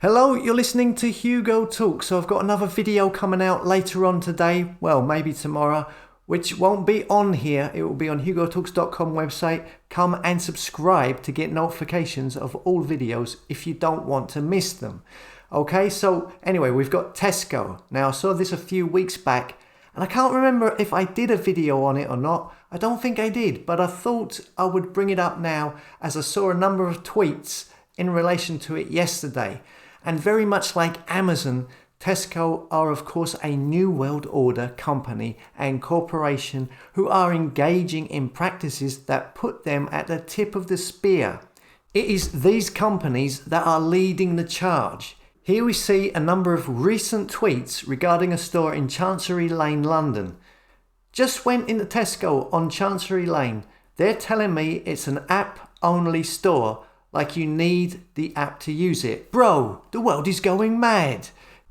Hello, you're listening to Hugo Talk. So I've got another video coming out later on today, well, maybe tomorrow, which won't be on here. It will be on hugotalks.com website. Come and subscribe to get notifications of all videos if you don't want to miss them. Okay, so anyway, we've got Tesco. Now, I saw this a few weeks back, and I can't remember if I did a video on it or not. I don't think I did, but I thought I would bring it up now as I saw a number of tweets in relation to it yesterday. And very much like Amazon, Tesco are of course a New World Order company and corporation who are engaging in practices that put them at the tip of the spear. It is these companies that are leading the charge. Here we see a number of recent tweets regarding a store in Chancery Lane, London. Just went into Tesco on Chancery Lane. They're telling me it's an app-only store. Like you need the app to use it. Bro, the world is going mad.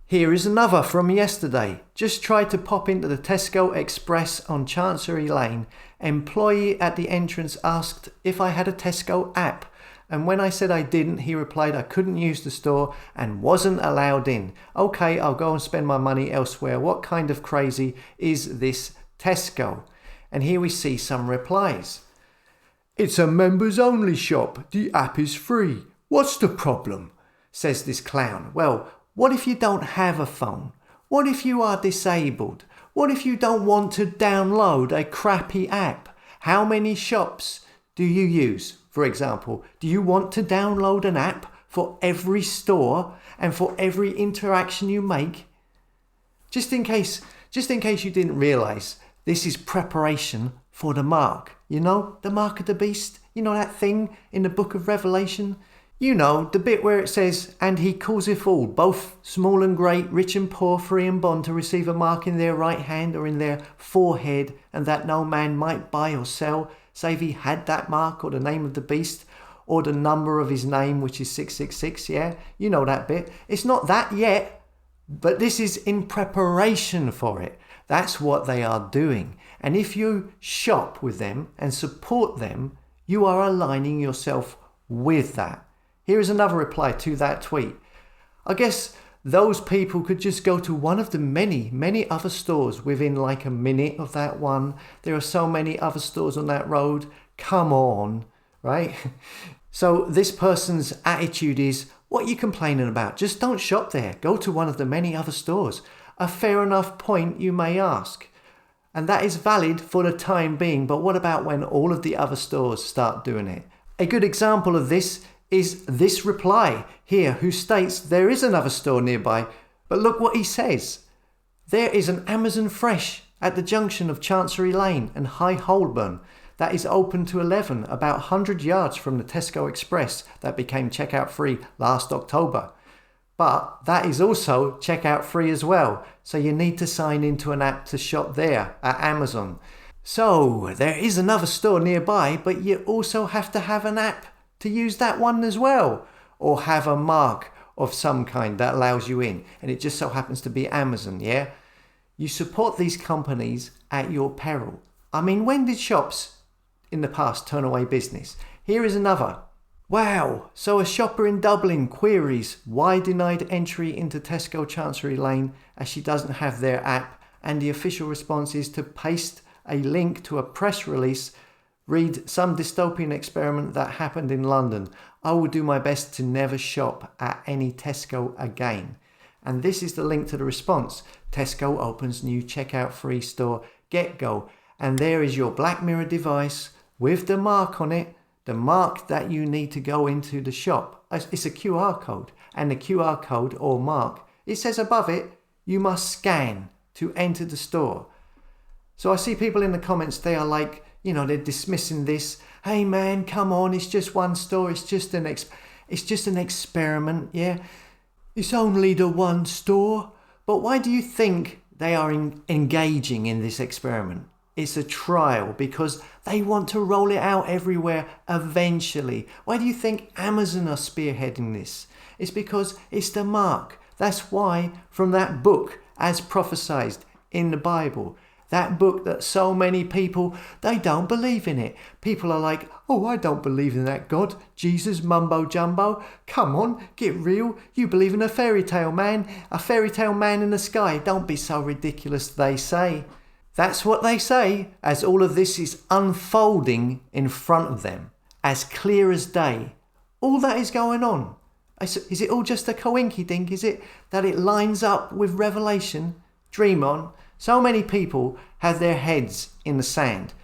Here is another from yesterday. Just tried to pop into the Tesco Express on Chancery Lane. Employee at the entrance asked if I had a Tesco app. And when I said I didn't, he replied I couldn't use the store and wasn't allowed in. Okay, I'll go and spend my money elsewhere. What kind of crazy is this Tesco? And here we see some replies. It's a members only shop. The app is free. What's the problem? Says this clown. Well, what if you don't have a phone? What if you are disabled? What if you don't want to download a crappy app? How many shops do you use? For example, do you want to download an app for every store and for every interaction you make? Just in case you didn't realize, this is preparation for the mark. You know, the mark of the beast? You know that thing in the book of Revelation? You know, the bit where it says, and he causeth all, both small and great, rich and poor, free and bond, to receive a mark in their right hand or in their forehead, and that no man might buy or sell, save he had that mark or the name of the beast, or the number of his name, which is 666, yeah? You know that bit. It's not that yet, but this is in preparation for it. That's what they are doing. And if you shop with them and support them, you are aligning yourself with that. Here is another reply to that tweet. I guess those people could just go to one of the many other stores within like a minute of that one. There are so many other stores on that road. Come on, right? So this person's attitude is, what are you complaining about? Just don't shop there. Go to one of the many other stores. A fair enough point, you may ask. And that is valid for the time being, but what about when all of the other stores start doing it? A good example of this is this reply here, who states there is another store nearby, but look what he says. There is an Amazon Fresh at the junction of Chancery Lane and High Holborn that is open to 11, about 100 yards from the Tesco Express that became checkout free last October. But that is also checkout free as well. So you need to sign into an app to shop there at Amazon. So there is another store nearby, but you also have to have an app to use that one as well. Or have a mark of some kind that allows you in. And it just so happens to be Amazon, yeah? You support these companies at your peril. I mean, when did shops in the past turn away business? Here is another. Wow, so a shopper in Dublin queries why denied entry into Tesco Chancery Lane as she doesn't have their app, and the official response is to paste a link to a press release, read some dystopian experiment that happened in London. I will do my best to never shop at any Tesco again. And this is the link to the response. Tesco opens new checkout free store, GetGo, and there is your Black Mirror device with the mark on it. The mark that you need to go into the shop. It's a QR code, and the QR code or mark, it says above it, you must scan to enter the store. So I see people in the comments, they are like, you know, they're dismissing this. Hey man, come on, it's just one store, it's just an experiment, yeah? It's only the one store. But why do you think they are engaging in this experiment? It's a trial because they want to roll it out everywhere eventually. Why do you think Amazon are spearheading this? It's because it's the mark. That's why from that book, as prophesied in the Bible, That book that so many people, they don't believe in it. People are like, oh, I don't believe in that God, Jesus, mumbo jumbo. Come on, get real. You believe in a fairy tale man in the sky. Don't be so ridiculous, they say. That's what they say as all of this is unfolding in front of them, as clear as day. All that is going on. Is it all just a coinky-dink? Is it that it lines up with Revelation? Dream on. So many people have their heads in the sand.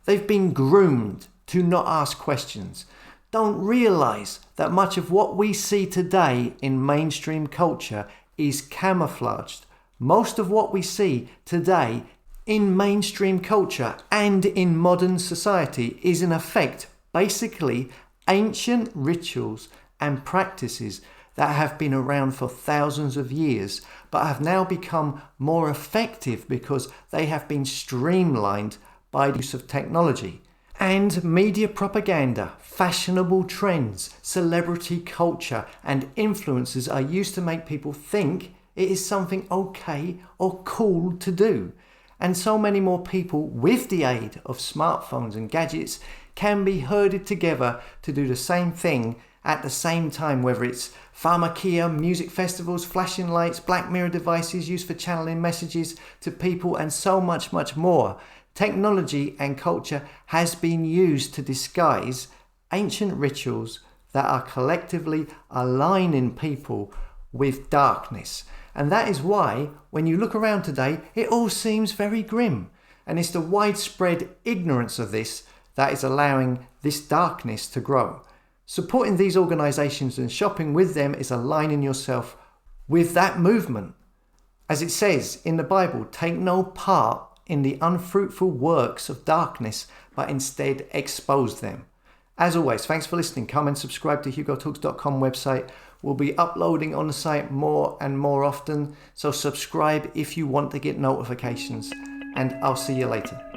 They've been groomed to not ask questions. Don't realise that much of what we see today in mainstream culture is camouflaged. Most of what we see today in mainstream culture and in modern society is in effect basically ancient rituals and practices that have been around for thousands of years but have now become more effective because they have been streamlined by the use of technology. And media propaganda, fashionable trends, celebrity culture and influencers are used to make people think it is something okay or cool to do. And so many more people, with the aid of smartphones and gadgets, can be herded together to do the same thing at the same time, whether it's pharmakia, music festivals, flashing lights, Black Mirror devices used for channeling messages to people, and so much, much more. Technology and culture has been used to disguise ancient rituals that are collectively aligning people with darkness. And that is why, when you look around today, it all seems very grim. And it's the widespread ignorance of this that is allowing this darkness to grow. Supporting these organisations and shopping with them is aligning yourself with that movement. As it says in the Bible, take no part in the unfruitful works of darkness, but instead expose them. As always, thanks for listening. Come and subscribe to hugotalks.com website. We'll be uploading on the site more and more often, so subscribe if you want to get notifications, and I'll see you later.